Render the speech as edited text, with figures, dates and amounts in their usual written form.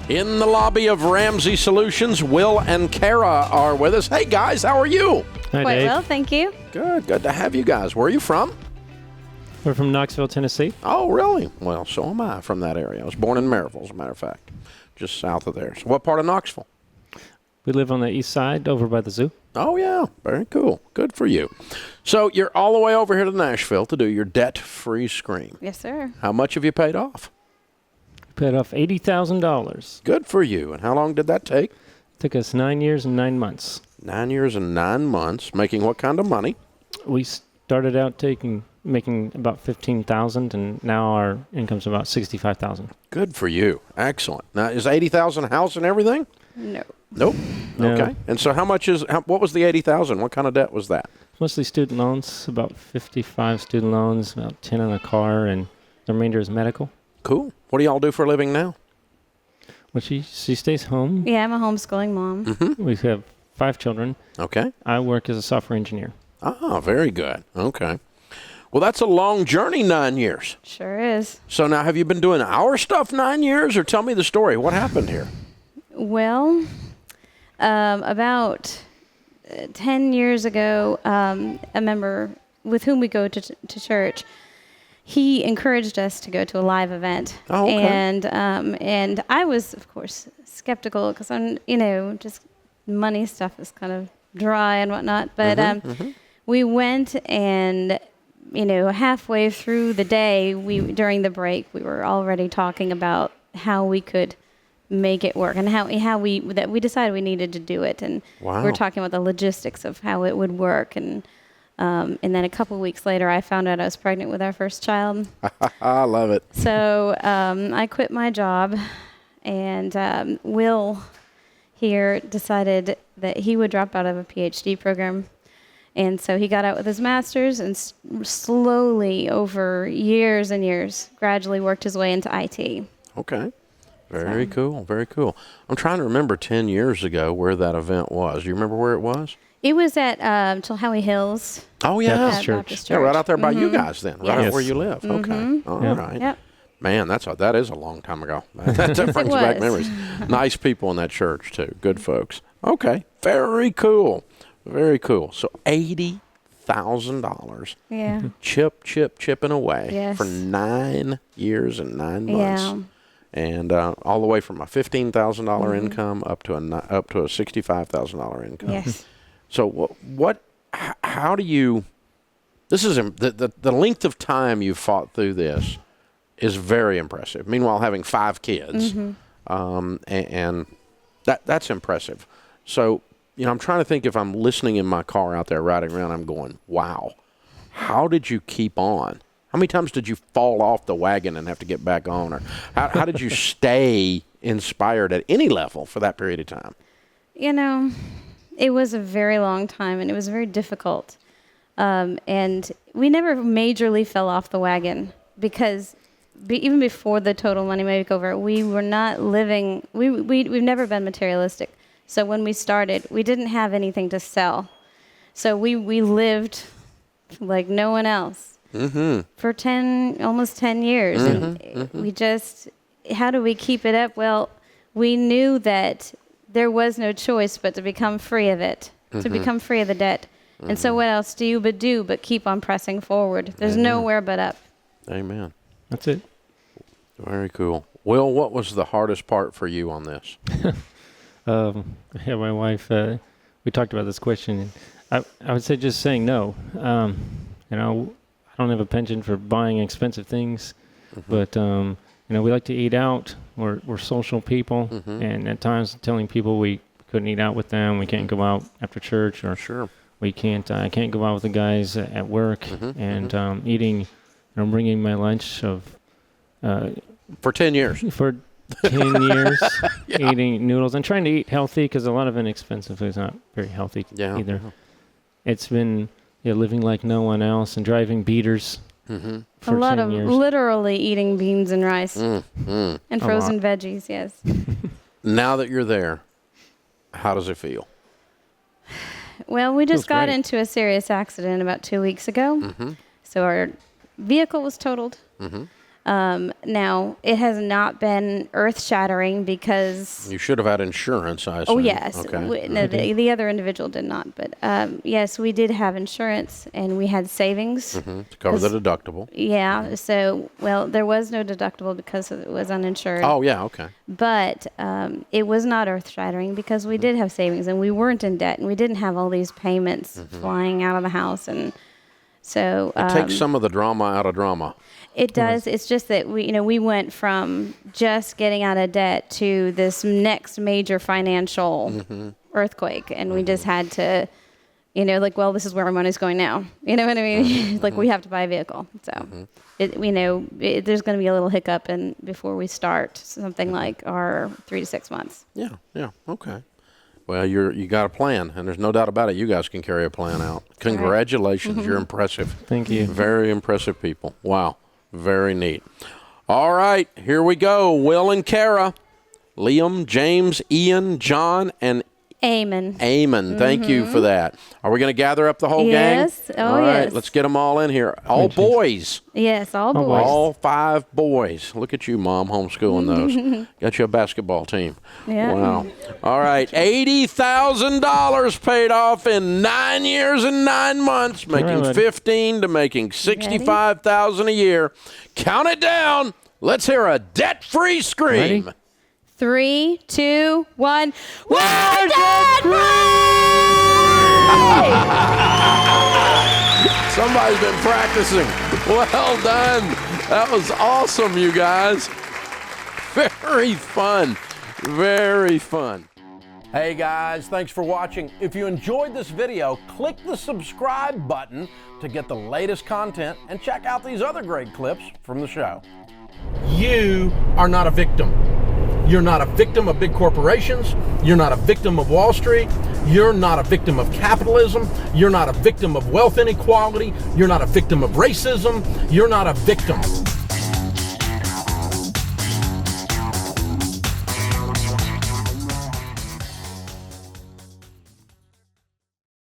In the lobby of Ramsey Solutions, Will and Cara are with us. Hey, guys, how are you? Hi, Quite Dave. well, thank you. Good to have you guys. Where are you from? We're from Knoxville, Tennessee. Oh, really? Well, so am I from that area. I was born in Maryville, as a matter of fact, just south of there. So what part of Knoxville? We live on the east side over by the zoo. Oh, yeah. Very cool. Good for you. So you're all the way over here to Nashville to do your debt-free scream. Yes, sir. How much have you paid off? We paid off $80,000. Good for you. And how long did that take? Took us 9 years and 9 months. 9 years and 9 months. Making what kind of money? We started out making about $15,000, and now our income's about $65,000. Good for you. Excellent. Now, is $80,000 a house and everything? No. Nope. No. Okay. And so what was the $80,000? What kind of debt was that? Mostly student loans, about 55 student loans, about 10 on a car, and the remainder is medical. Cool. What do y'all do for a living now? Well, she stays home. Yeah, I'm a homeschooling mom. Mm-hmm. We have 5 children. Okay. I work as a software engineer. Ah, very good. Okay. Well, that's a long journey, 9 years. Sure is. So now have you been doing our stuff 9 years, or tell me the story? What happened here? Well, about 10 years ago, a member with whom we go to church, he encouraged us to go to a live event. Oh, okay. And I was, of course, skeptical because I'm, just money stuff is kind of dry and whatnot. But we went, and halfway through the day, during the break, we were already talking about how we could make it work, and how we decided we needed to do it, and Wow. we were talking about the logistics of how it would work, and then a couple weeks later, I found out I was pregnant with our first child. I love it. So I quit my job, and Will here decided that he would drop out of a PhD program. And so he got out with his master's and slowly, over years and years, gradually worked his way into IT. Okay. Very cool. Very cool. I'm trying to remember 10 years ago where that event was. Do you remember where it was? It was at Chilhowie Hills. Oh, yeah. Baptist at Church. Baptist Yeah, Church. right out there by you guys then, right Yes. out where you live. Okay. All Yeah. right. Yep. Man, that is a long time ago. That brings back was. memories. Nice people in that church, too. Good folks. Okay. Very cool. Very cool. So $80,000 Yeah. chipping away Yes. for 9 years and 9 months. Yeah. And all the way from a $15,000 income up to a $65,000 income. Yes. So how do you, this is, the length of time you've fought through this is very impressive. Meanwhile, having 5 kids, and that's impressive. So, I'm trying to think, if I'm listening in my car out there riding around, I'm going, wow, how did you keep on? How many times did you fall off the wagon and have to get back on? Or how did you stay inspired at any level for that period of time? It was a very long time, and it was very difficult. And we never majorly fell off the wagon because even before the total money makeover, we were not living, we've never been materialistic. So when we started, we didn't have anything to sell. So we lived like no one else for almost 10 years. And we just, how do we keep it up? Well, we knew that there was no choice but to become free of it, to become free of the debt. And so what else do you but keep on pressing forward? There's nowhere but up. Amen. That's it. Very cool. Will, what was the hardest part for you on this? Yeah, my wife, we talked about this question. I would say just saying no. I don't have a penchant for buying expensive things, but we like to eat out. We're social people, and at times telling people we couldn't eat out with them, we can't go out after church, or we can't. I can't go out with the guys at work, and eating. Bringing my lunch of for 10 years. For 10 years, eating noodles and trying to eat healthy, because a lot of inexpensive food is not very healthy either. It's been living like no one else and driving beaters. A lot of literally eating beans and rice and frozen veggies, yes. Now that you're there, how does it feel? Well, we just got into a serious accident about 2 weeks ago. So our vehicle was totaled. Now, it has not been earth-shattering because... You should have had insurance, I assume. Oh, yes. Okay. No, the other individual did not. But, yes, we did have insurance, and we had savings. To cover the deductible. Yeah. So, well, there was no deductible because it was uninsured. Oh, yeah, okay. But it was not earth-shattering because we did have savings, and we weren't in debt, and we didn't have all these payments flying out of the house. And so... It takes some of the drama out of drama. It does. It's just that we went from just getting out of debt to this next major financial earthquake, and we just had to, well, this is where our money's going now. You know what I mean? Like we have to buy a vehicle, so there's going to be a little hiccup before we start something like our 3 to 6 months. Yeah, okay. Well, you got a plan, and there's no doubt about it. You guys can carry a plan out. Congratulations, you're impressive. Thank you. Very impressive people. Wow. Very neat. All right, here we go. Will and Cara, Liam, James, Ian, John, and Amen. Thank you for that. Are we going to gather up the whole gang? Yes. Oh, all right, yes. let's get them all in here. All boys. Yes, all boys. All 5 boys. Look at you, Mom, homeschooling those. Got you a basketball team. Yeah. Wow. All right, $80,000 paid off in 9 years and 9 months, making $15,000 to making $65,000 a year. Count it down. Let's hear a debt-free scream. Ready? 3, 2, 1. We're debt free! Somebody's been practicing. Well done. That was awesome, you guys. Very fun. Very fun. Hey guys, thanks for watching. If you enjoyed this video, click the subscribe button to get the latest content and check out these other great clips from the show. You are not a victim. You're not a victim of big corporations. You're not a victim of Wall Street. You're not a victim of capitalism. You're not a victim of wealth inequality. You're not a victim of racism. You're not a victim.